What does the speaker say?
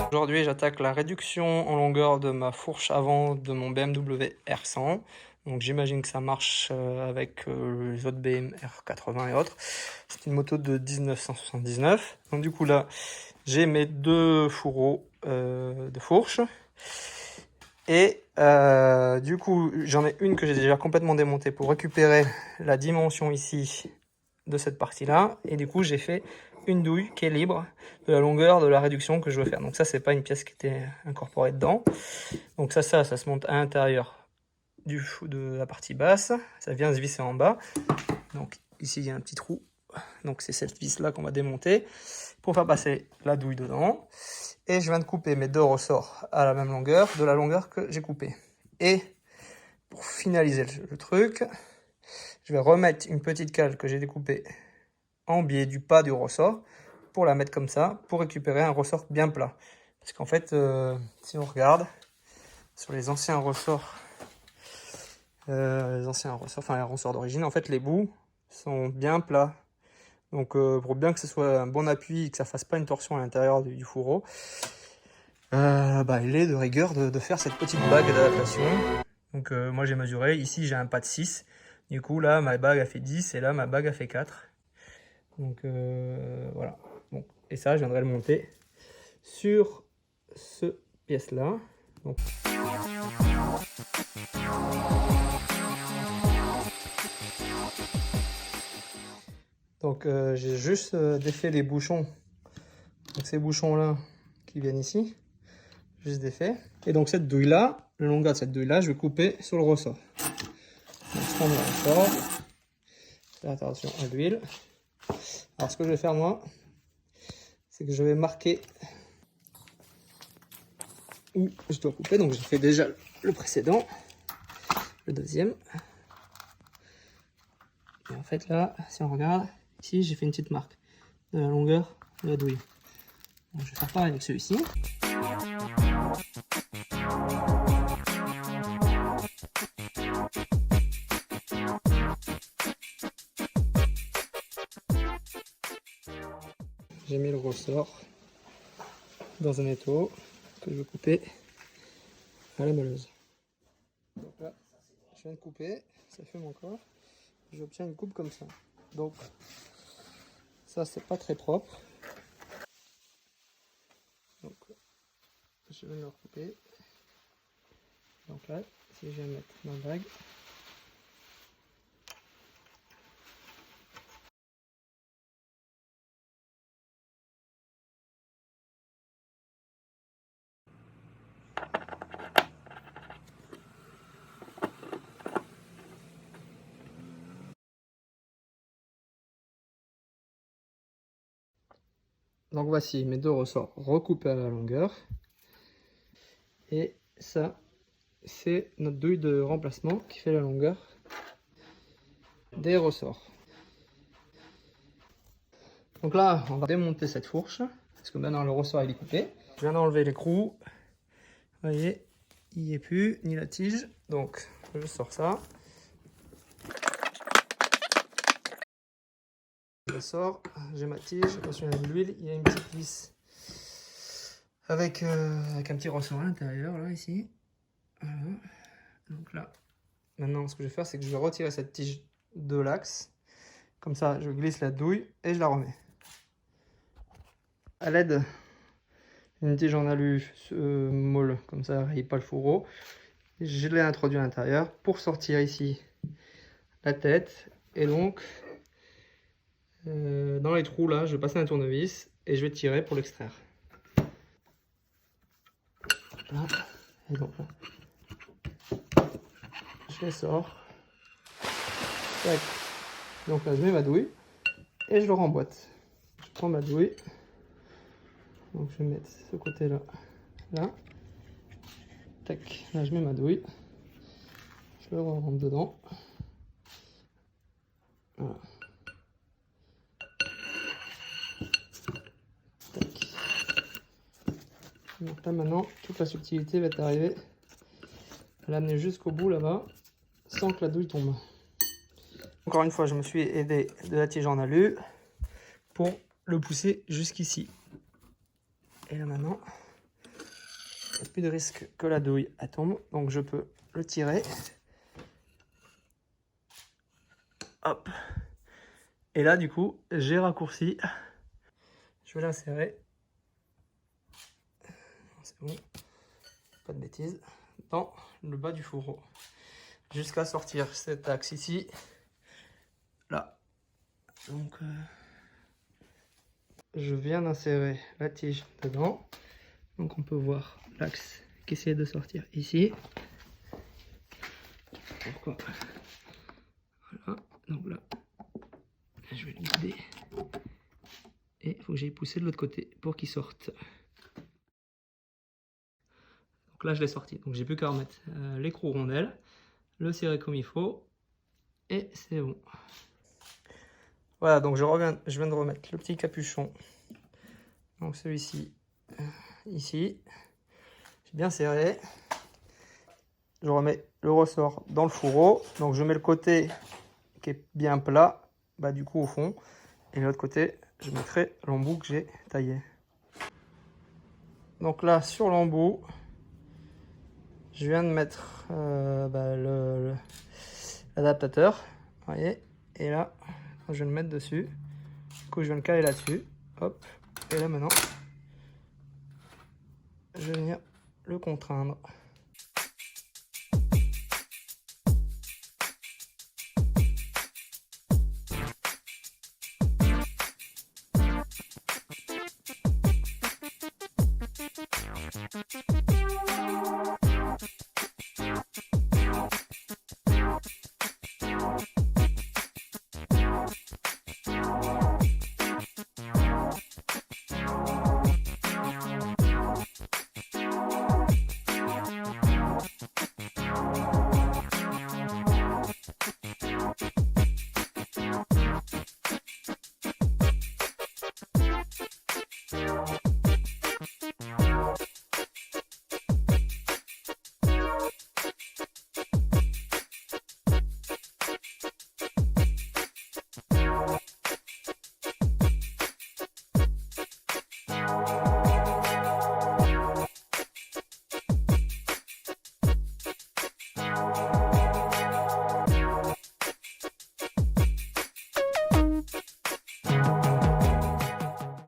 Aujourd'hui, j'attaque la réduction en longueur de ma fourche avant de mon BMW R100. Donc j'imagine que ça marche avec les autres BM R80 et autres. C'est une moto de 1979. Donc du coup là, j'ai mes deux fourreaux de fourche. Et du coup, j'en ai une que j'ai déjà complètement démontée pour récupérer la dimension ici de cette partie-là. Et du coup, j'ai fait une douille qui est libre de la longueur de la réduction que je veux faire. Donc ça, c'est pas une pièce qui était incorporée dedans. Donc ça se monte à l'intérieur de la partie basse. Ça vient se visser en bas. Donc ici, il y a un petit trou. Donc c'est cette vis-là qu'on va démonter pour faire passer la douille dedans. Et je viens de couper mes deux ressorts à la même longueur, de la longueur que j'ai coupée. Et pour finaliser le truc, je vais remettre une petite cale que j'ai découpée en biais du pas du ressort pour la mettre comme ça, pour récupérer un ressort bien plat. Parce qu'en fait, si on regarde sur les anciens ressorts, enfin les ressorts d'origine, en fait les bouts sont bien plats. Donc pour bien que ce soit un bon appui et que ça fasse pas une torsion à l'intérieur du fourreau, il est de rigueur de faire cette petite bague d'adaptation. Donc moi j'ai mesuré, ici j'ai un pas de 6, du coup là ma bague a fait 10 et là ma bague a fait 4. Donc voilà. Bon. Et ça je viendrai le monter sur ce pièce là. Donc j'ai juste défait les bouchons. Donc ces bouchons là qui viennent ici, juste défait. Et donc cette douille là, le longueur de cette douille là, je vais couper sur le ressort. Donc je prends le ressort, faire attention à l'huile. Alors ce que je vais faire moi, c'est que je vais marquer où je dois couper. Donc j'ai fait déjà le précédent, le deuxième. Et en fait là, si on regarde, ici j'ai fait une petite marque de la longueur de la douille. Donc, je vais faire pareil avec celui-ci. J'ai mis le ressort dans un étau que je vais couper à la meuleuse. Donc là, je viens de couper, ça fume encore. J'obtiens une coupe comme ça. Donc ça c'est pas très propre. Donc je vais le recouper. Donc là, si je vais mettre ma bague. Donc voici mes deux ressorts recoupés à la longueur. Et ça, c'est notre douille de remplacement qui fait la longueur des ressorts. Donc là, on va démonter cette fourche, parce que maintenant le ressort il est coupé. Je viens d'enlever l'écrou. Vous voyez, il n'y est plus, ni la tige. Donc, je sors ça. Je sors, j'ai ma tige, attention il y a de l'huile, il y a une petite vis avec un petit ressort à l'intérieur, là, ici. Voilà. Donc là, maintenant ce que je vais faire, c'est que je vais retirer cette tige de l'axe. Comme ça, je glisse la douille et je la remets. À l'aide d'une tige en alu molle, comme ça, il n'y a pas le fourreau. Je l'ai introduit à l'intérieur pour sortir ici la tête. Et donc, dans les trous là, je vais passer un tournevis et je vais tirer pour l'extraire. Là, et donc là, je les sors. Tac. Donc là, je mets ma douille et je le remboîte. Je prends ma douille. Donc je vais mettre ce côté là, là. Tac, là je mets ma douille. Je le rentre dedans. Voilà. Tac. Donc là maintenant, toute la subtilité va être arrivée à l'amener jusqu'au bout là-bas, sans que la douille tombe. Encore une fois, je me suis aidé de la tige en alu pour le pousser jusqu'ici. Et là maintenant, il n'y a plus de risque que la douille elle tombe, donc je peux le tirer. Hop. Et là du coup, j'ai raccourci. Je vais l'insérer. C'est bon, pas de bêtises. Dans le bas du fourreau. Jusqu'à sortir cet axe ici. Là. Donc, je viens d'insérer la tige dedans. Donc on peut voir l'axe qui essaie de sortir ici. Pourquoi? Voilà. Donc là, je vais le guider. Et il faut que j'aille pousser de l'autre côté pour qu'il sorte. Donc là, je l'ai sorti. Donc j'ai plus qu'à remettre l'écrou rondelle, le serrer comme il faut. Et c'est bon. Voilà, donc je viens de remettre le petit capuchon. Donc celui-ci, ici. J'ai bien serré. Je remets le ressort dans le fourreau. Donc je mets le côté qui est bien plat, bah du coup au fond. Et l'autre côté, je mettrai l'embout que j'ai taillé. Donc là, sur l'embout, je viens de mettre l'adaptateur. Vous voyez. Et là, je vais le mettre dessus. Du coup, je viens de caler là-dessus. Hop. Et là maintenant, je vais venir le contraindre.